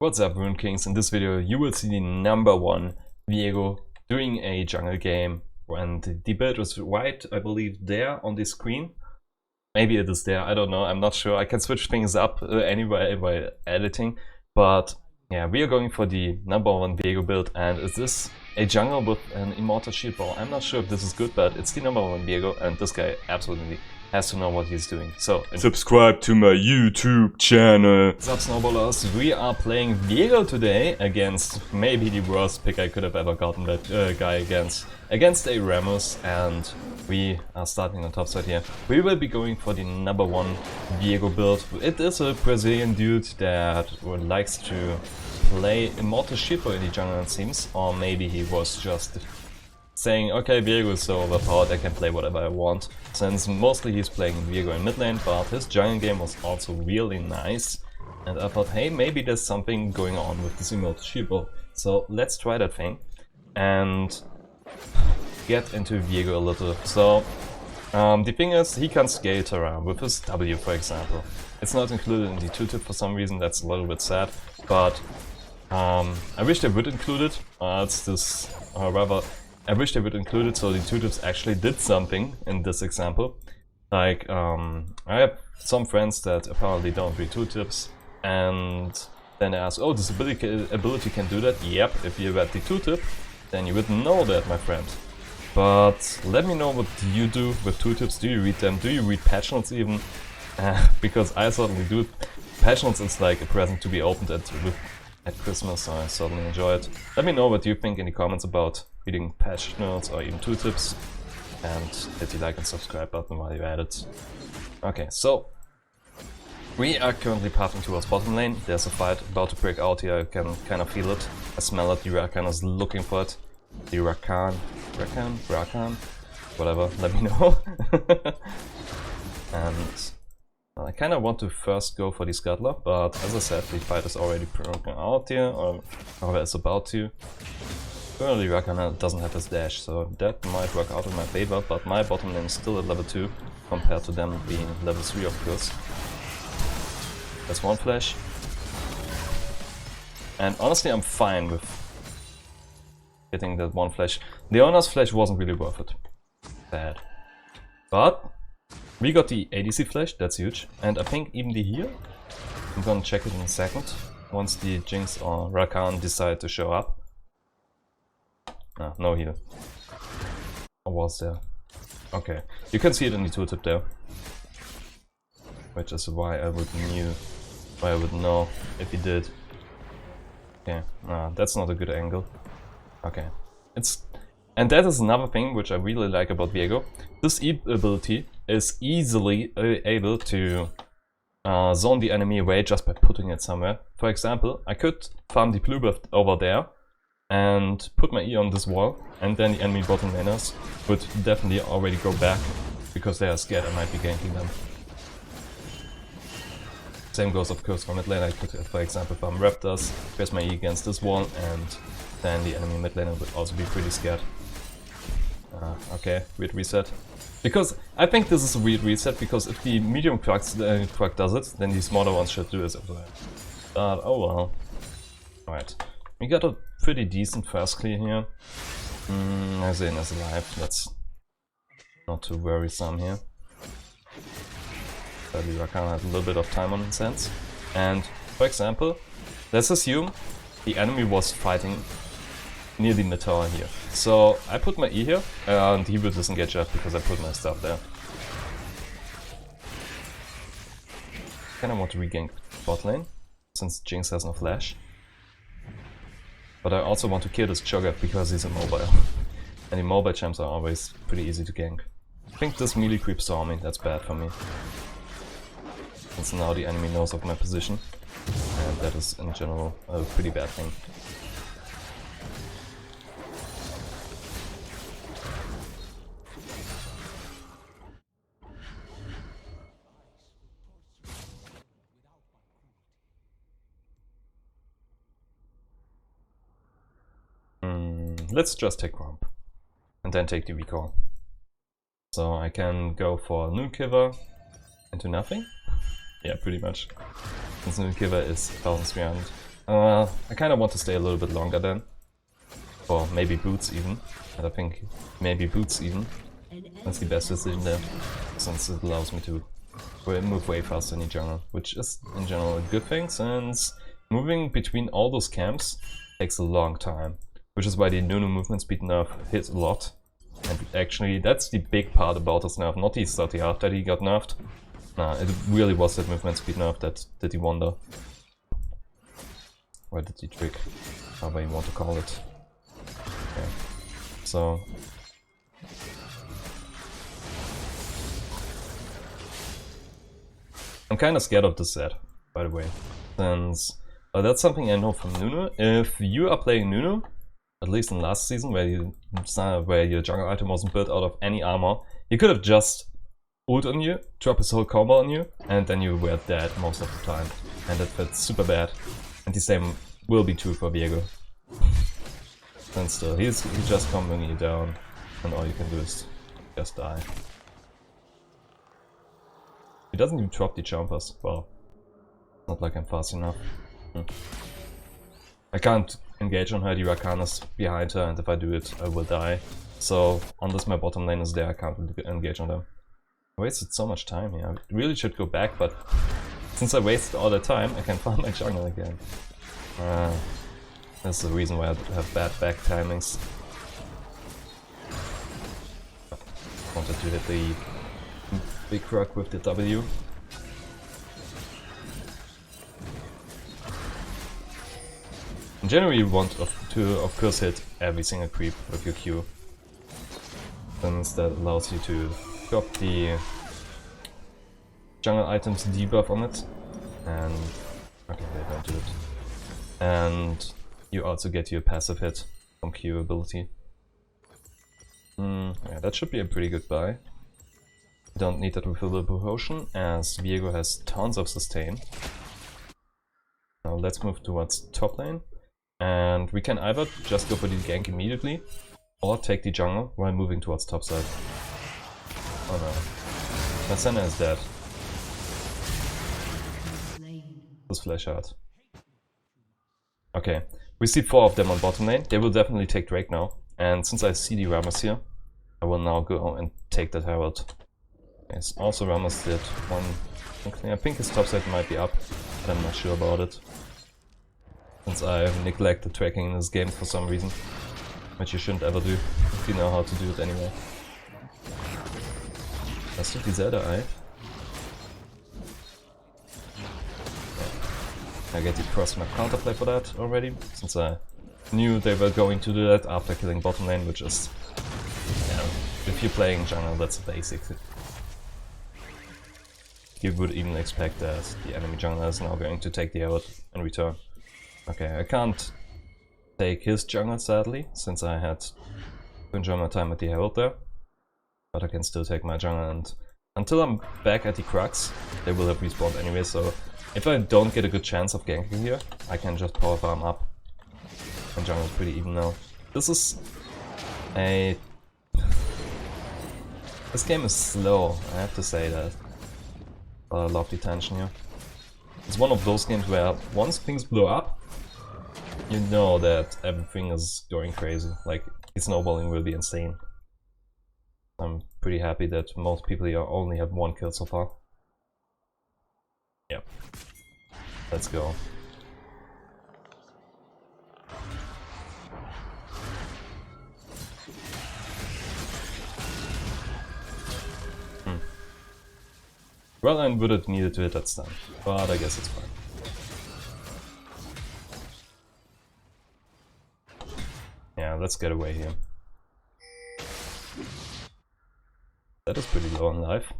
What's up, Rune Kings? In this video you will see the #1 Viego doing a jungle game, and the build was right, I believe, there on the screen. Maybe it is there, I don't know, I'm not sure. I can switch things up anyway by editing, but yeah, we are going for the #1 Viego build, and is this a jungle with an immortal shield ball? I'm not sure if this is good, but it's the #1 Viego, and this guy absolutely has to know what he's doing. So subscribe to my YouTube channel. What's up, snowballers? We are playing Viego today against maybe the worst pick I could have ever gotten that guy against a Ramos, and we are starting on top side here. We will be going for the #1 Viego build. It is a Brazilian dude that likes to play immortal shield ball in the jungle, it seems, or maybe he was just saying, okay, Viego is so overpowered, I can play whatever I want, since mostly he's playing Viego in mid lane, but his jungle game was also really nice, and I thought, hey, maybe there's something going on with this immortal shield ball. So let's try that thing and get into Viego a little. So the thing is, he can skate around with his W, for example. It's not included in the 2-tip for some reason, that's a little bit sad, but I wish they would include it. I wish they would include it so the 2-tips actually did something in this example. Like, I have some friends that apparently don't read 2-tips, and then they ask, oh, this ability can do that? Yep, if you read the 2-tip, then you would know that, my friend. But let me know what you do with 2-tips. Do you read them? Do you read patch notes even? Because I certainly do. Patch notes is like a present to be opened at Christmas, so I certainly enjoy it. Let me know what you think in the comments about reading patch notes or even 2-tips, and hit the like and subscribe button while you're at it. Okay, so we are currently pathing towards bottom lane. There's a fight about to break out here, I can kind of feel it. I smell it, the Rakan is looking for it. The Rakan, whatever, let me know. And I kind of want to first go for the Scuttler, but as I said, the fight is already broken out here, or is about to. Currently Rakan doesn't have his dash, so that might work out in my favor, but my bottom lane is still at level 2, compared to them being level 3 of course. That's one flash. And honestly I'm fine with getting that one flash. The owner's flash wasn't really worth it. Bad. But we got the ADC flash, that's huge, and I think even the heal. I'm gonna check it in a second, once the Jinx or Rakan decide to show up. Ah, no heal. Or was there? Okay, you can see it in the 2-tip there. Which is why I would know if he did. Okay, that's not a good angle. Okay, and that is another thing which I really like about Viego. This ability is easily able to zone the enemy away just by putting it somewhere. For example, I could farm the blue buff over there and put my E on this wall, and then the enemy bottom laners would definitely already go back because they are scared I might be ganking them. Same goes of course for mid lane. I could, for example, farm Raptors, press my E against this wall, and then the enemy mid laner would also be pretty scared. Okay, weird reset. Because I think this is a weird reset, because if the medium Quack does it, then the smaller ones should do it as well. But oh well. Alright, we got a pretty decent first clear here. Azane is alive, that's not too worrisome here. Sadly, Rakan had a little bit of time on his hands. And for example, let's assume the enemy was fighting near the mid tower here. So I put my E here, and he will disengage just because I put my stuff there. Kinda want to regain bot lane, since Jinx has no flash. But I also want to kill this Cho'Gath because he's immobile. And the mobile champs are always pretty easy to gank. I think this melee creep saw me, that's bad for me. Since now the enemy knows of my position. And that is in general a pretty bad thing. Let's just take Rump, and then take the recall. So I can go for Nuke Kiver into nothing. Yeah, pretty much. Since Nuke Kiver is 1300, I kind of want to stay a little bit longer then. Or maybe boots even. And I think maybe boots even. That's the best decision there. Since it allows me to move way faster in the jungle. Which is in general a good thing, since moving between all those camps takes a long time. Which is why the Nunu movement speed nerf hits a lot. And actually that's the big part about his nerf, not the 30 art that he got nerfed. Nah, it really was that movement speed nerf that did the wonder. Or did the trick, however you want to call it. Okay. So I'm kinda scared of this set, by the way. Since that's something I know from Nunu. If you are playing Nunu, at least in last season, where your jungle item wasn't built out of any armor, he could have just ult on you, drop his whole combo on you, and then you were dead most of the time. And that felt super bad. And the same will be true for Viego. And still, he's just comboing you down, and all you can do is just die. He doesn't even drop the jumpers. Well, not like I'm fast enough. I can't engage on her, the Rakana's behind her, and if I do it, I will die. So, unless my bottom lane is there, I can't really engage on them. I wasted so much time here. I really should go back, but since I wasted all the time, I can farm my jungle again. That's the reason why I have bad back timings. Wanted to hit the big rock with the W. In general, you want to, of course, hit every single creep with your Q. Since that allows you to drop the jungle items debuff on it. And okay, they don't do it. And you also get your passive hit from Q ability. Yeah, that should be a pretty good buy. Don't need that refillable potion, as Viego has tons of sustain. Now let's move towards top lane. And we can either just go for the gank immediately, or take the jungle while moving towards top side. Oh no. Masena is dead. This flash out. Okay, we see 4 of them on bottom lane. They will definitely take Drake now. And since I see the Rammus here, I will now go and take that Herald. Yes, also Rammus did one. I think his top side might be up, but I'm not sure about it. Since I have neglected tracking in this game for some reason. Which you shouldn't ever do, if you know how to do it anyway. Let's do the Zelda Eye. I get the cross map counterplay for that already, since I knew they were going to do that after killing bottom lane, which is, yeah, if you're playing jungle, that's basic. You would even expect that the enemy jungler is now going to take the Herald in return. Okay, I can't take his jungle sadly, since I had to enjoy my time at the Herald there. But I can still take my jungle, and until I'm back at the Crux, they will have respawned anyway, so if I don't get a good chance of ganking here, I can just power farm up. My jungle is pretty even now. This game is slow, I have to say that. But I love the tension here. It's one of those games where once things blow up, you know that everything is going crazy. Like, the snowballing will be insane. I'm pretty happy that most people here only have 1 kill so far. Yep. Let's go. Well, I would have needed to hit that stun, but I guess it's fine. Yeah, let's get away here. That is pretty low on life.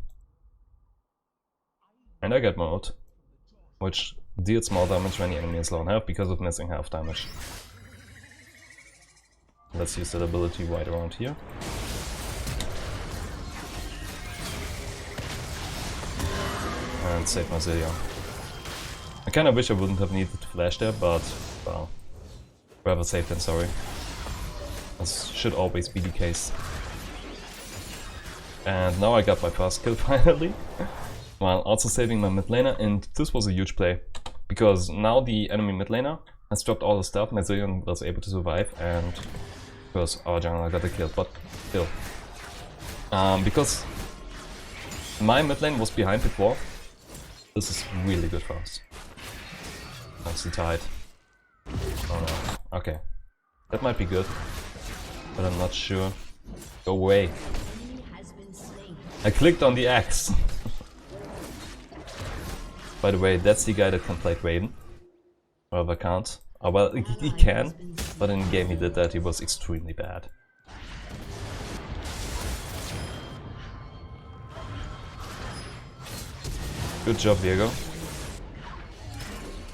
And I get my ult, which deals more damage when the enemy is low on health because of missing half damage. Let's use that ability right around here. And save my Zilia. I kinda wish I wouldn't have needed to flash there, but well, rather safe than sorry. This should always be the case. And now I got my first kill finally, while also saving my mid laner, and this was a huge play. Because now the enemy mid laner has dropped all the stuff. My Zillion was able to survive, and of course our jungler got a kill, but still. Because my mid lane was behind before, this is really good for us. That's the tide. Oh no. Okay. That might be good, but I'm not sure. Go away. I clicked on the axe. By the way, that's the guy that can play Raven. However, can't. Oh, well, he can, but in the game he did that, he was extremely bad. Good job, Viego.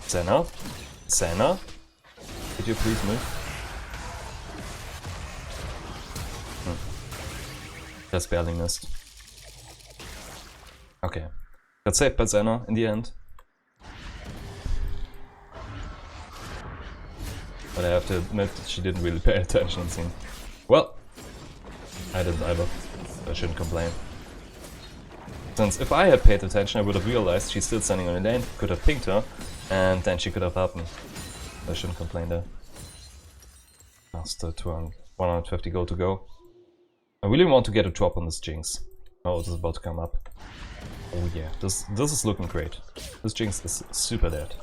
Senna? Senna? Could you please move? Just barely missed. Okay. Got saved by Senna in the end. But I have to admit, she didn't really pay attention, it seemed. Well, I didn't either. I shouldn't complain. Since if I had paid attention, I would have realized she's still standing on the lane, could have pinged her, and then she could have helped me. I shouldn't complain there. Still 150 gold to go. I really want to get a drop on this Jinx. Oh, it is about to come up. Oh yeah, this is looking great. This Jinx is super dead.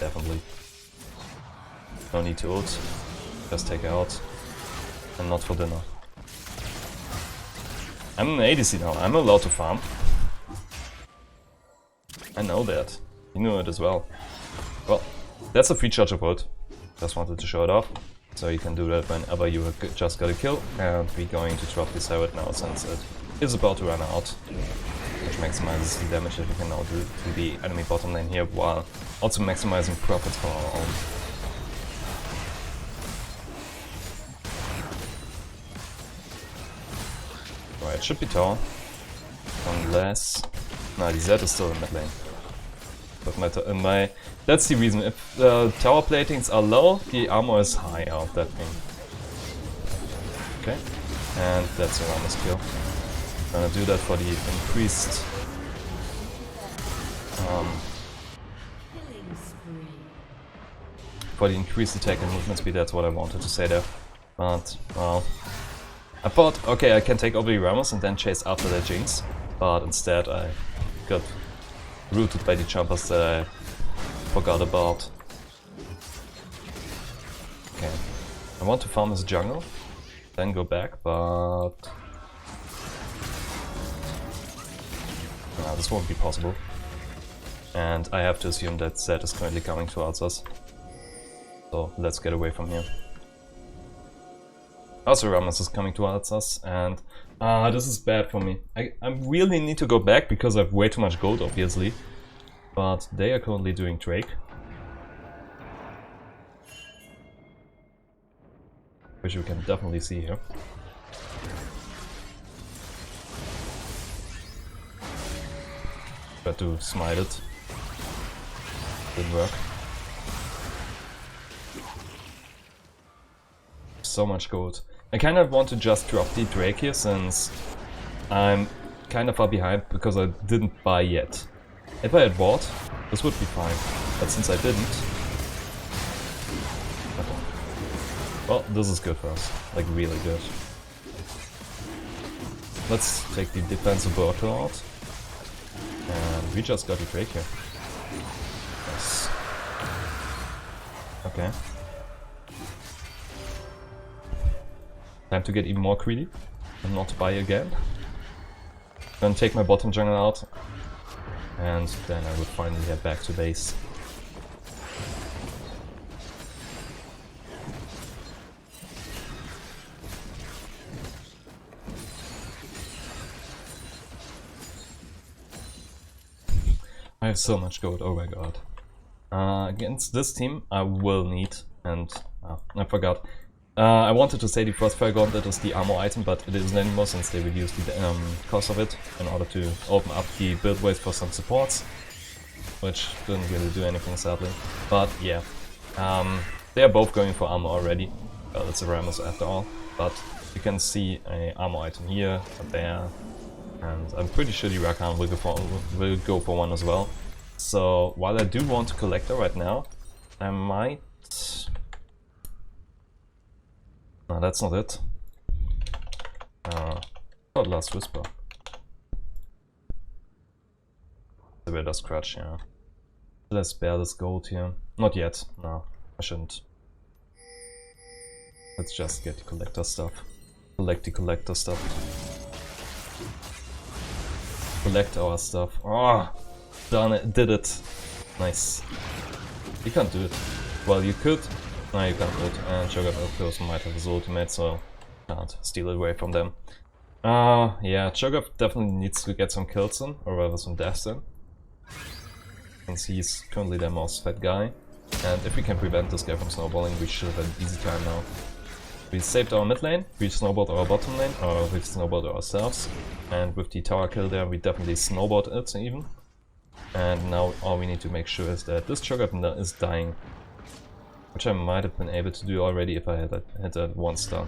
Definitely. No need to ult. Just take her out. And not for dinner. I'm an ADC now, I'm allowed to farm. I know that. You know it as well. Well, that's a free charge of ult. Just wanted to show it off. So you can do that whenever you just got a kill. And we're going to drop this turret now since it is about to run out. Which maximizes the damage that we can now do to the enemy bottom lane here, while also maximizing profits for our own. Right, should be tower. Unless... No, the Zed is still in that lane. But that's the reason. If the tower platings are low, the armor is high out that thing. Okay. And that's your armor skill. Gonna do that for the increased... for the increased attack and movement speed, that's what I wanted to say there. But, well... I thought, okay, I can take over the Ramos and then chase after the Jinx. But instead I got rooted by the jumpers that I forgot about. Okay. I want to farm as a jungle, then go back, but... No, this won't be possible. And I have to assume that Zed is currently coming towards us. So let's get away from here. Also Ramos is coming towards us, and this is bad for me. I really need to go back because I have way too much gold, obviously. But they are currently doing Drake. Which you can definitely see here. Tried to smite it. Didn't work. So much gold. I kind of want to just drop the Drake here since I'm kind of far behind because I didn't buy yet. If I had bought, this would be fine, but since I didn't... Okay. Well, this is good for us, like really good. Let's take the defensive Borto out. And we just got a Drake here. Yes. Okay. Time to get even more greedy and not buy again. Gonna take my bottom jungle out, and then I would finally head back to base. I have so much gold, oh my god. Against this team I will need, and I forgot. I wanted to say the Frostfire Gauntlet is the armor item, but it isn't anymore since they reduced the cost of it in order to open up the build ways for some supports, which didn't really do anything sadly. But yeah, they are both going for armor already. Well, it's a Ramos after all, but you can see a armor item here, there, and I'm pretty sure the Rakan will go for one as well. So while I do want to Collector right now, I might... No, that's not it. Not Last Whisper. The Viego Scratch, yeah. Should I spare this gold here? Not yet, no, I shouldn't. Let's just get the collector stuff. Collect the collector stuff. Collect our stuff. Oh, done it, did it. Nice. You can't do it. Well, you could. No, you can't do it. And Sugar, of course, might have his ultimate, so can't steal it away from them. Yeah, Sugar definitely needs to get some kills in, or rather some deaths in. Since he's currently the most fat guy. And if we can prevent this guy from snowballing, we should have an easy time now. We saved our mid lane, we snowballed our bottom lane, or we snowballed ourselves. And with the tower kill there, we definitely snowballed it even. And now all we need to make sure is that this Sugar is dying. Which I might have been able to do already if I had that 1 star.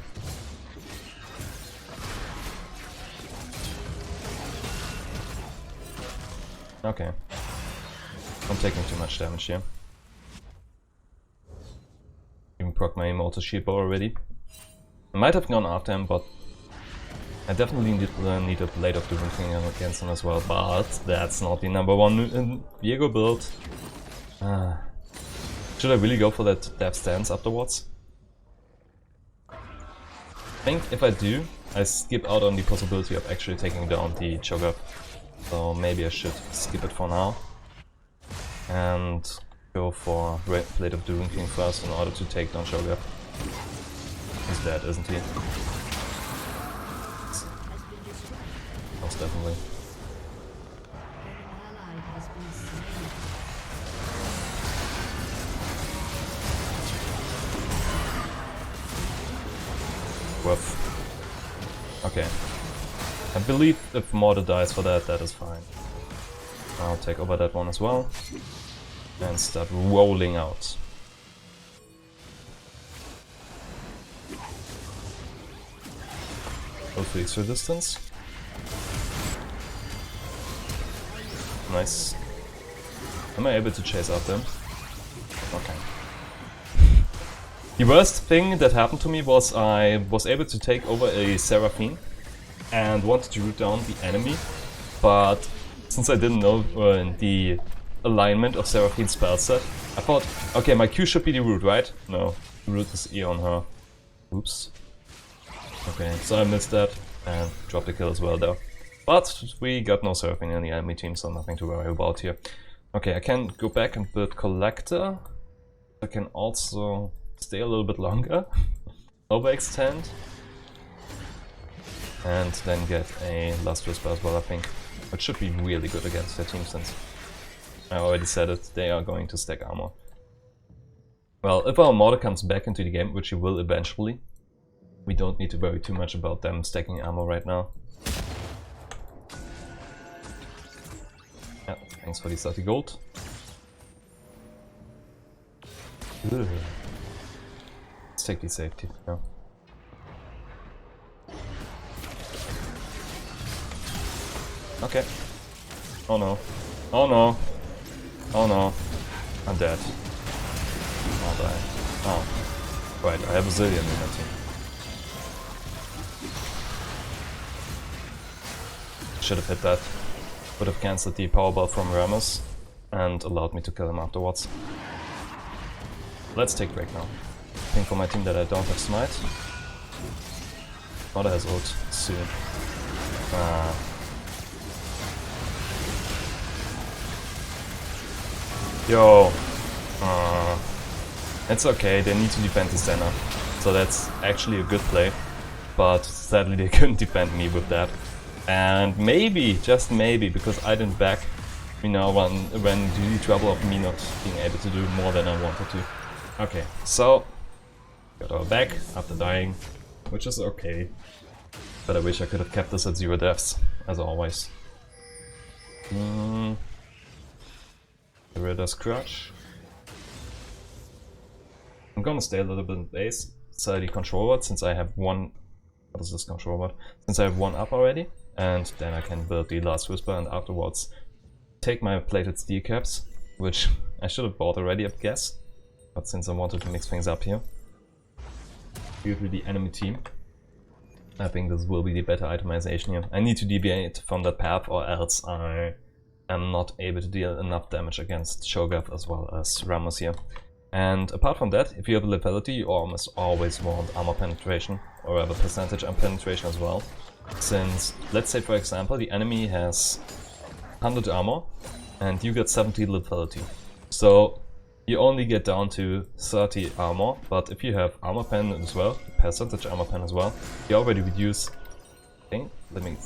Okay. I'm taking too much damage here. Even proc my Immortal Shield already. I might have gone after him, but I definitely need a Blade of Doom King against him as well, but that's not the #1 Viego build. Should I really go for that Death Stance afterwards? I think if I do, I skip out on the possibility of actually taking down the Cho'Gath. So maybe I should skip it for now. And go for Blade of Doom King first in order to take down Cho'Gath. He's dead, isn't he? Most definitely. Woof. Okay. I believe if Mortar dies for that, that is fine. I'll take over that one as well. And start rolling out. Go for extra distance. Nice. Am I able to chase after him? Okay. The worst thing that happened to me was I was able to take over a Seraphine and wanted to root down the enemy, but since I didn't know the alignment of Seraphine's spell set, I thought, okay, my Q should be the root, right? No, the root is E on her. Oops. Okay, so I missed that and dropped the kill as well though. But we got no Seraphine in the enemy team, so nothing to worry about here. Okay, I can go back and build Collector. I can also stay a little bit longer, overextend, and then get a Last Whisper as well, I think. Which should be really good against their team since I already said it, they are going to stack armor. Well, if our Mortar comes back into the game, which he will eventually, we don't need to worry too much about them stacking armor right now. Yeah, thanks for the 30 gold. Ugh. Let's take the safety now. Okay. Oh no. Oh no. Oh no. I'm dead. I'll die. Oh. Right, I have a zillion in my team. Should have hit that. Would have cancelled the powerball from Ramos and allowed me to kill him afterwards. Let's take break now. I think for my team that I don't have smite. Mother has ult soon. Yo. It's okay, they need to defend the center. So that's actually a good play. But sadly they couldn't defend me with that. And maybe, just maybe, because I didn't back, you know, when the trouble of me not being able to do more than I wanted to. Okay, so got our back after dying, which is okay. But I wish I could have kept this at 0 deaths, as always. Viego Scratch. I'm gonna stay a little bit in base, sell the control ward since I have one. What is this control ward? Since I have one up already, and then I can build the Last Whisper and afterwards take my plated steel caps, which I should have bought already, I guess. But since I wanted to mix things up here, due to the enemy team, I think this will be the better itemization here. I need to deviate from that path, or else I am not able to deal enough damage against Shogath as well as Ramos here. And apart from that, if you have a lethality, you almost always want armor penetration, or have a percentage on penetration as well. Since, let's say for example, the enemy has 100 armor, and you get 70 lethality. So you only get down to 30 armor, but if you have armor pen as well, percentage armor pen as well, you already reduce, I think, let me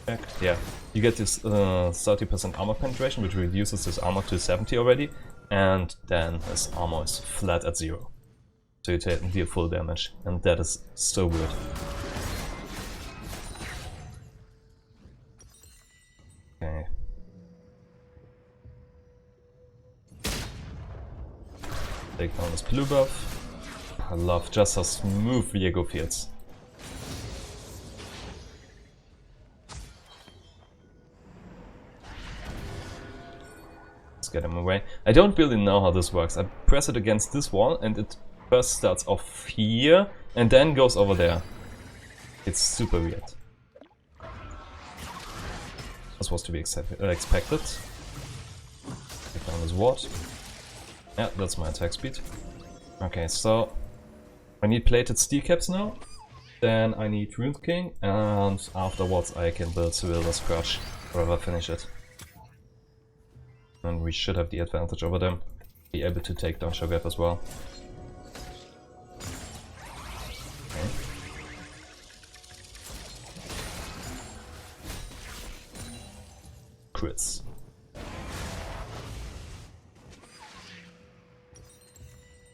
check, yeah, you get this 30% armor penetration, which reduces his armor to 70 already, and then his armor is flat at 0. So you deal full damage, and that is so good. Okay. Take down this blue buff. I love just how smooth Viego feels. Let's get him away. I don't really know how this works. I press it against this wall and it first starts off here and then goes over there. It's super weird. This was to be expected. Take down this ward. Yeah, that's my attack speed. Okay, so I need plated steel caps now. Then I need Rune King, and afterwards I can build Sevilda's Crush, or rather finish it. And we should have the advantage over them. Be able to take down Shogath as well. Okay. Crits.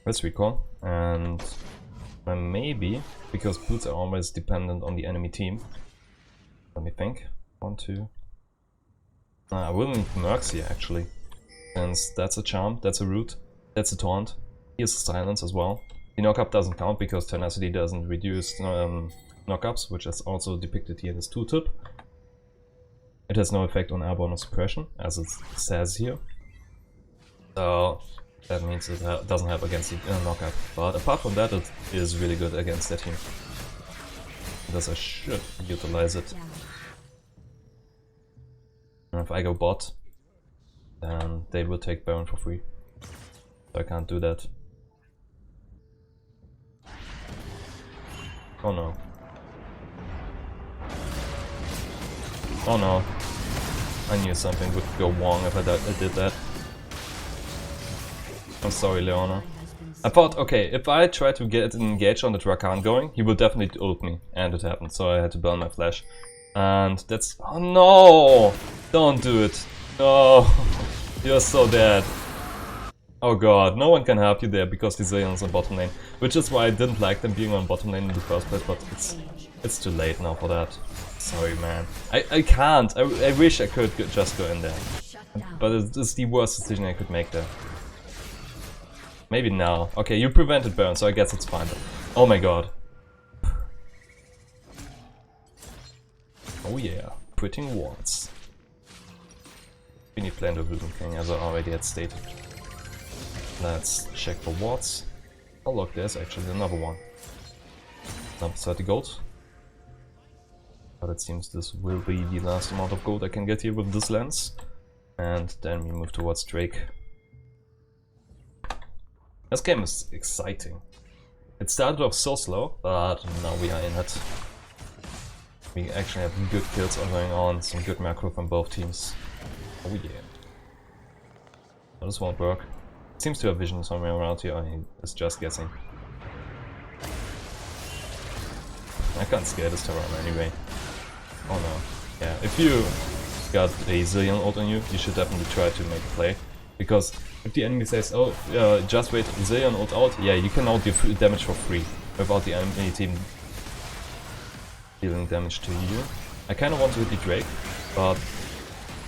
Let's recall, and maybe, because boots are always dependent on the enemy team. Let me think. 1, 2. I will need Mercs here actually, since that's a charm, that's a root, that's a taunt. Here's a silence as well. The knockup doesn't count because tenacity doesn't reduce knockups, which is also depicted here in this tooltip. It has no effect on airborne suppression, as it says here. So that means it doesn't help against the knockup. But apart from that, it is really good against that team. Thus I should utilize it. And if I go bot, then they will take Baron for free. So I can't do that. Oh no. Oh no. I knew something would go wrong if I did that. I'm sorry, Leona. I thought, okay, if I try to get an engage on the Drakan going, he will definitely ult me. And it happened, so I had to burn my flash. And that's... Oh no! Don't do it. No! You're so dead. Oh god, no one can help you there because the Zillion's on bottom lane. Which is why I didn't like them being on bottom lane in the first place, but it's too late now for that. Sorry, man. I can't. I wish I could just go in there. But it's the worst decision I could make there. Maybe now. Okay, you prevented Baron, so I guess it's fine. Oh my god. Oh yeah, putting wards. We need Plan of Rune King, as I already had stated. Let's check for wards. Oh look, there's actually another one. Number 30 gold. But it seems this will be the last amount of gold I can get here with this lens. And then we move towards Drake. This game is exciting. It started off so slow, but now we are in it. We actually have good kills going on, some good macro from both teams. Oh yeah. Oh, this won't work. Seems to have vision somewhere around here, I was just guessing. I can't scare this Terran anyway. Oh no. Yeah, if you got a Zillion ult on you, you should definitely try to make a play. Because if the enemy says, oh, just wait, Zillion ult out, yeah, you can now do damage for free without the enemy team dealing damage to you. I kinda want to hit the Drake, but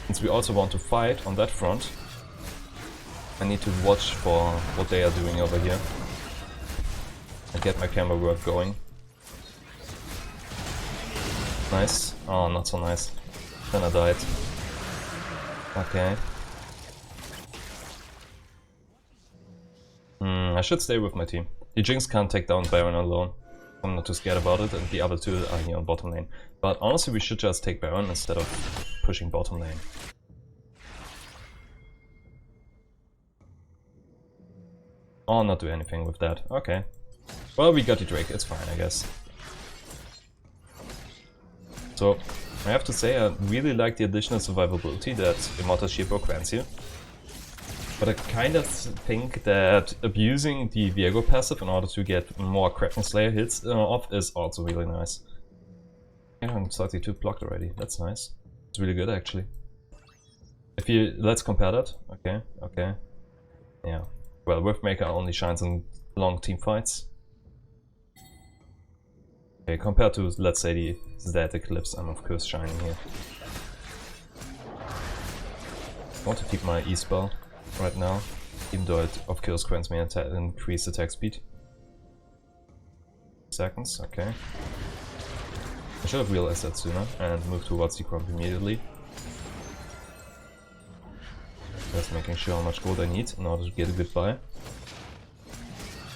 since we also want to fight on that front, I need to watch for what they are doing over here and get my camera work going. Nice. Oh, not so nice. Then I died. Okay. I should stay with my team. The Jinx can't take down Baron alone. I'm not too scared about it, and the other two are here on bottom lane. But honestly, we should just take Baron instead of pushing bottom lane. Or not do anything with that. Okay. Well, we got the Drake, it's fine, I guess. So, I have to say, I really like the additional survivability that Immortal Shieldbow grants you. But I kind of think that abusing the Viego passive in order to get more Kraken Slayer hits off is also really nice. Yeah, I'm 32 blocked already, that's nice. It's really good actually. If you, let's compare that. Okay, okay. Yeah. Well, Riftmaker only shines in long team fights. Okay, compared to, let's say, the Zed Eclipse, I'm of course shining here. I want to keep my E-spell right now, even though it of course grants me increased attack speed. Seconds, okay. I should have realized that sooner and moved towards the crop immediately. Just making sure how much gold I need in order to get a good buy.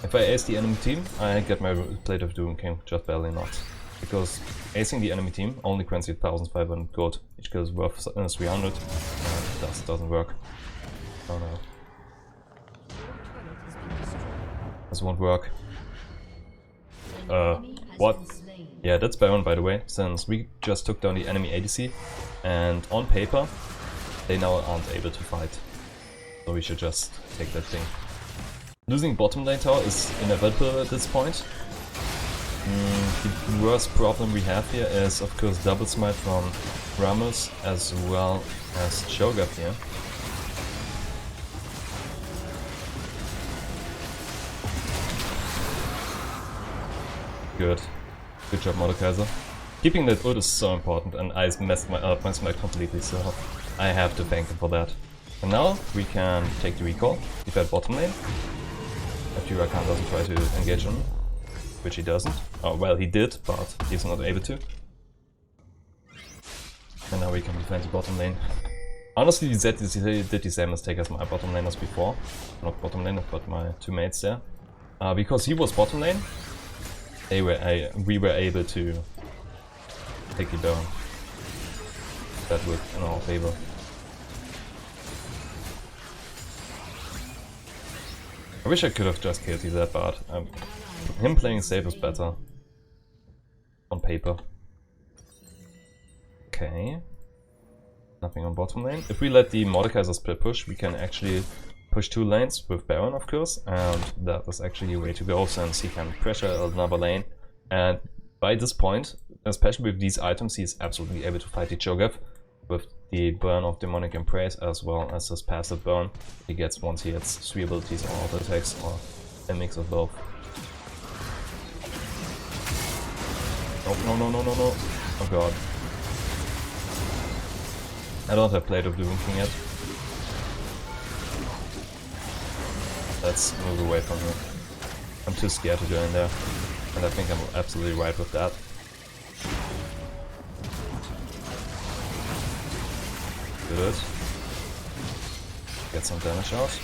If I ace the enemy team, I get my Blade of Doom King, just barely not. Because acing the enemy team only grants you 1500 gold, each kill is worth 300, and that doesn't work. Oh no. This won't work. What? Yeah, that's Baron by the way, since we just took down the enemy ADC, and on paper, they now aren't able to fight. So we should just take that thing. Losing bottom lane tower is inevitable at this point. The worst problem we have here is of course double smite from Ramos as well as Cho'Gath here. Good. Good job, Mordekaiser. Keeping that ult is so important, and I messed my smite completely, so I have to thank him for that. And now we can take the recall, defend bottom lane. If Rakan doesn't try to engage him, which he doesn't. Oh, well, he did, but he's not able to. And now we can defend the bottom lane. Honestly, Zed did the same mistake as my bottom laners before. Not bottom laners, but my two mates there. Because he was bottom lane, we were able to take it down. That worked in our favor. I wish I could have just killed Zed, but him playing safe is better. On paper. Okay. Nothing on bottom lane. If we let the Mordekaiser split push, we can actually push two lanes with Baron, of course, and that is actually a way to go since he can pressure another lane. And by this point, especially with these items, he's absolutely able to fight the Cho'Gath with the burn of Demonic Embrace as well as his passive burn. He gets once he hits 3 abilities or auto attacks or a mix of both. Oh, no, no, no, no, no. Oh god. I don't have Blade of Doom King yet. Let's move away from here. I'm too scared to go in there. And I think I'm absolutely right with that. Good. Get some damage out.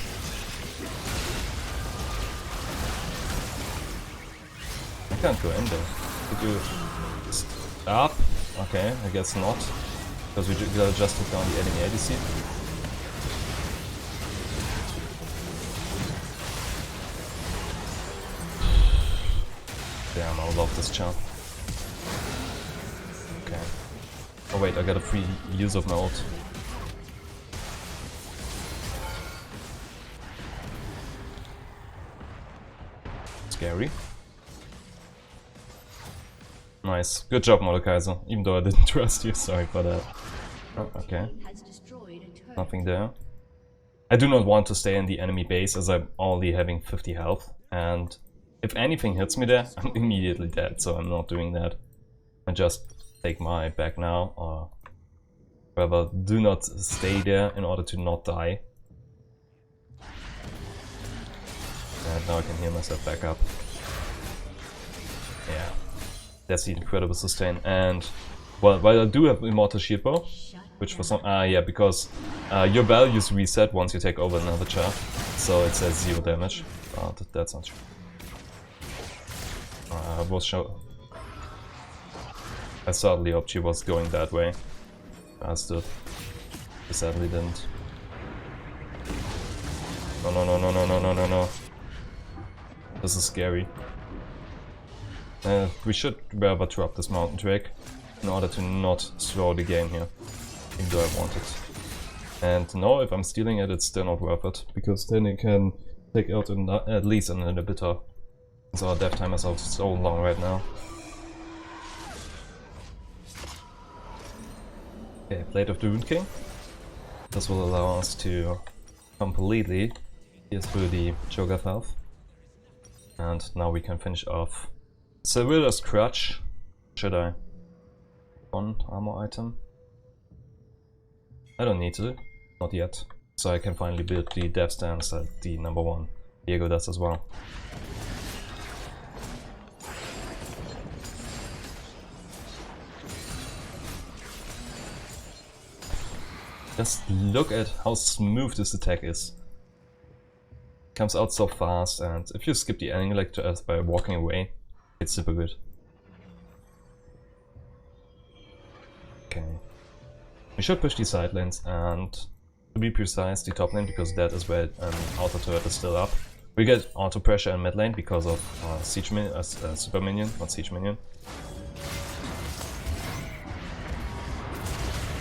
I can't go in there. Could you stop? Okay, I guess not. Because we just took down the enemy ADC. Damn, I love this champ. Okay. Oh wait, I got a free use of my ult. Scary. Nice. Good job, Mordekaiser. Even though I didn't trust you, sorry for that. Oh, okay. Nothing there. I do not want to stay in the enemy base as I'm only having 50 health. And if anything hits me there, I'm immediately dead, so I'm not doing that. I just take my back now, or rather do not stay there in order to not die. And now I can heal myself back up. Yeah. That's the incredible sustain, and well, while I do have Immortal Shieldbow, Which for some... yeah, because your values reset once you take over another chart. So it says 0 damage. But that's not true. I was sure... I certainly hoped she was going that way. I stood. She sadly didn't. No, no, no, no, no, no, no, no, no. This is scary. We should rather drop this mountain drake in order to not slow the game here. Even though I want it. And now if I'm stealing it, it's still not worth it. Because then it can take out at least an inhibitor. So our death timers are so long right now. Okay, Blade of the Rune King. This will allow us to completely pierce through the Cho'Gath health. And now we can finish off Sevilla's Crutch. Should I? One armor item? I don't need to, not yet. So I can finally build the death stance that the number 1 Viego does as well. Just look at how smooth this attack is. Comes out so fast, and if you skip the enemy like to by walking away, it's super good. Okay. We should push the side lanes, and to be precise, the top lane, because that is where auto turret is still up. We get auto pressure in mid lane because of siege minion, super minion, not siege minion.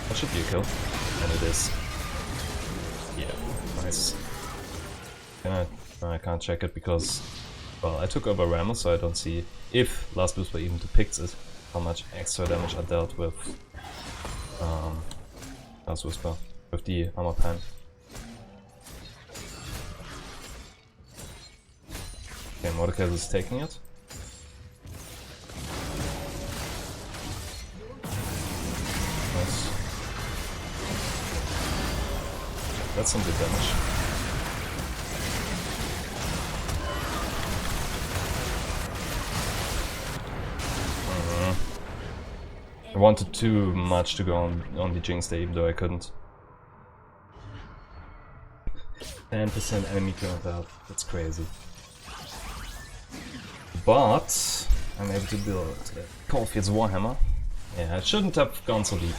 That should be a kill. And it is. Yeah, nice. I can't check it because, well, I took over Rammus, so I don't see if Last Whisper even depicts it, how much extra damage I dealt with Last Whisper, with the armor pan. Okay, Mordecai is taking it. Nice. That's some good damage. I wanted too much to go on the Jinx day, even though I couldn't. 10% enemy current health, that's crazy. But I'm able to build Caulfield's Warhammer. Yeah, I shouldn't have gone so deep.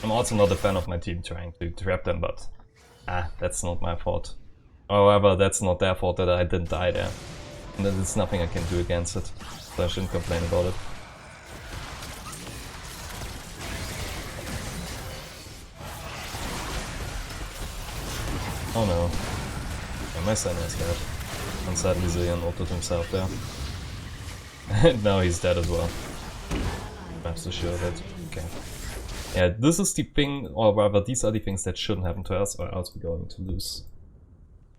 I'm also not a fan of my team trying to trap them, but that's not my fault. However, that's not their fault that I didn't die there. And there's nothing I can do against it, so I shouldn't complain about it. Oh no. Yeah, my son is dead. And sadly Zillion ulted himself there. And now he's dead as well. I'm so sure of it. Okay. Yeah, this is the thing, or rather these are the things that shouldn't happen to us, or else we're going to lose.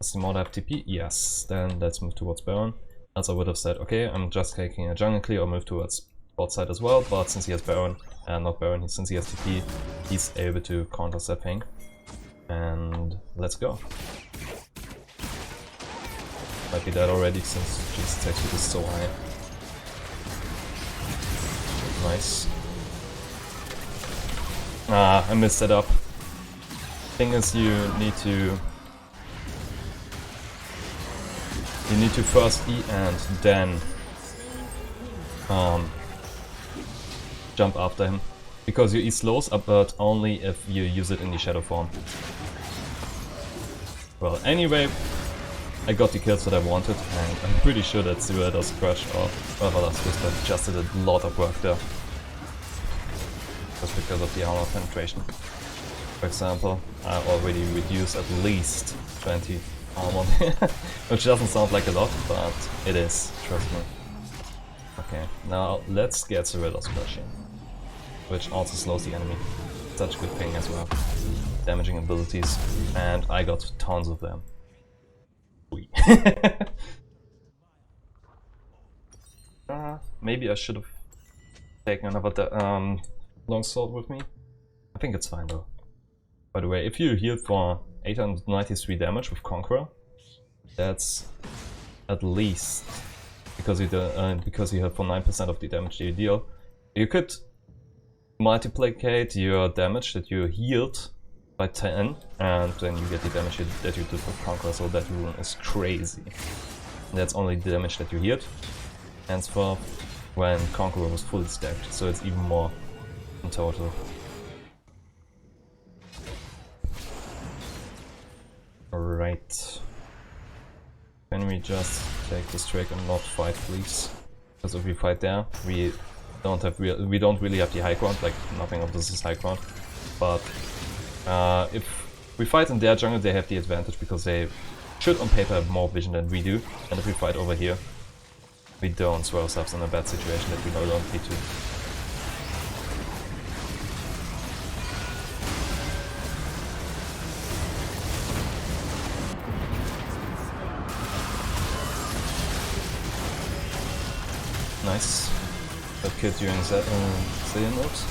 Does the mod have TP? Yes. Then let's move towards Baron. Else I would have said, okay, I'm just taking a jungle clear or move towards bot side as well, but since he has Baron, not Baron, since he has TP, he's able to counter that thing. And let's go. Might be dead already since Jinx attack speed is so high. Nice. I messed it up. Thing is, you need to first E and then jump after him. Because your E slows up, but only if you use it in the shadow form. Well, anyway, I got the kills that I wanted, and I'm pretty sure that Sevilla's Crush or Last Whisper just did a lot of work there. Just because of the armor penetration. For example, I already reduced at least 20 armor, which doesn't sound like a lot, but it is, trust me. Okay, now let's get Sevilla's Crush in, which also slows the enemy. Such a good thing as well. Damaging abilities, and I got tons of them. Maybe I should have taken another longsword with me. I think it's fine though. By the way, if you heal for 893 damage with Conqueror, that's at least because you heal for 9% of the damage you deal. You could multiplicate your damage that you healed by 10, and then you get the damage that you did with Conqueror, so that rune is crazy. And that's only the damage that you healed, henceforth, when Conqueror was fully stacked, so it's even more in total. Alright. Can we just take this trick and not fight, please? Because if we fight there, we don't really have the high ground, like nothing of this is high ground. But if we fight in their jungle, they have the advantage because they should on paper have more vision than we do. And if we fight over here, we don't throw ourselves in a bad situation that we no longer need to. Nice. That kid during Zillion moves.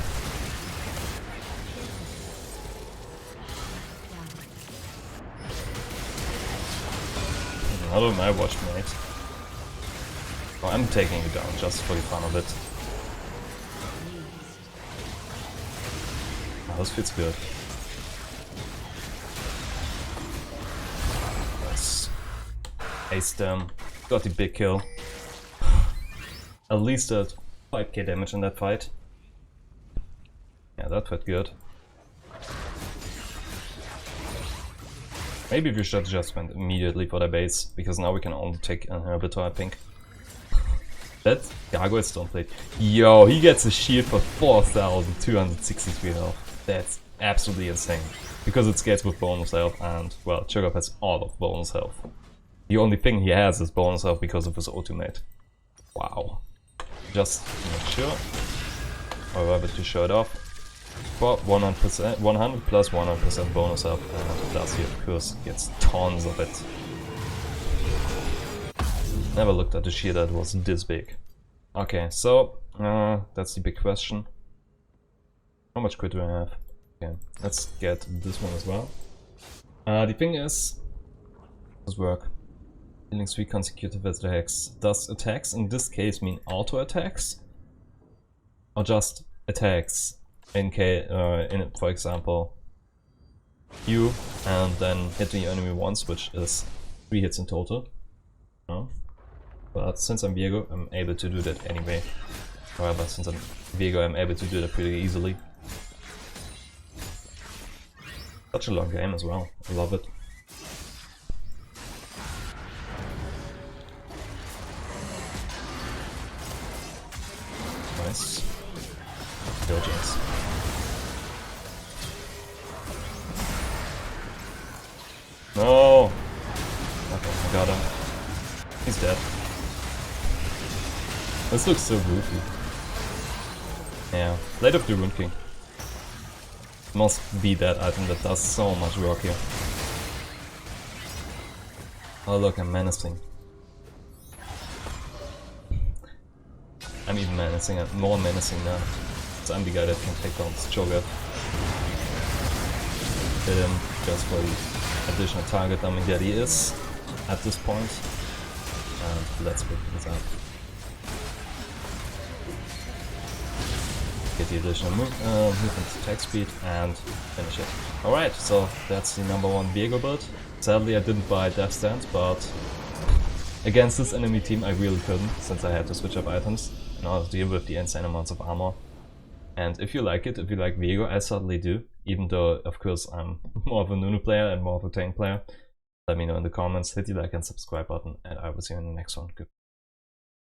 Another my watch, mate. Oh, I'm taking you down just for the fun of it. Oh, this feels good. Nice. Aced them. Got the big kill. At least a 5k damage in that fight. Yeah, that felt good. Maybe we should just went immediately for the base, because now we can only take an inhibitor, I think. That gargoyle stone plate. Yo, he gets a shield for 4,263 health. That's absolutely insane. Because it scales with bonus health, and well, Cho'Gath has all of bonus health. The only thing he has is bonus health because of his ultimate. Wow. Just make sure, or rather to show it off, for 100%, 100 plus 100% bonus health, and plus he of course gets tons of it. Never looked at a shield that was this big. Okay, so that's the big question. How much crit do I have? Okay, let's get this one as well. The thing is, does work. Dealing 3 consecutive attacks. Does attacks in this case mean auto attacks? Or just attacks? In for example, you and then hit the enemy once, which is 3 hits in total. No? But since I'm Viego, I'm able to do that anyway. However, since I'm Viego, I'm able to do that pretty easily. Such a long game as well. I love it. Nice. Go, James. No! Okay, I got him. He's dead. This looks so goofy. Yeah, Blade of the Rune King. Must be that item that does so much work here. Oh look, I'm menacing. I'm even menacing, I'm more menacing now. So I'm the guy that can take down this Cho'Gath. Hit him just for the additional target dummy that he is at this point. And let's pick this up. Get the additional movement attack speed and finish it. Alright, so that's the #1 Viego build. Sadly I didn't buy Death Stand, but against this enemy team I really couldn't, since I had to switch up items in order to deal with the insane amounts of armor. And if you like it, if you like Viego, I certainly do, even though of course I'm more of a Nunu player and more of a tank player. Let me know in the comments, hit the like and subscribe button, and I will see you in the next one. Goodbye.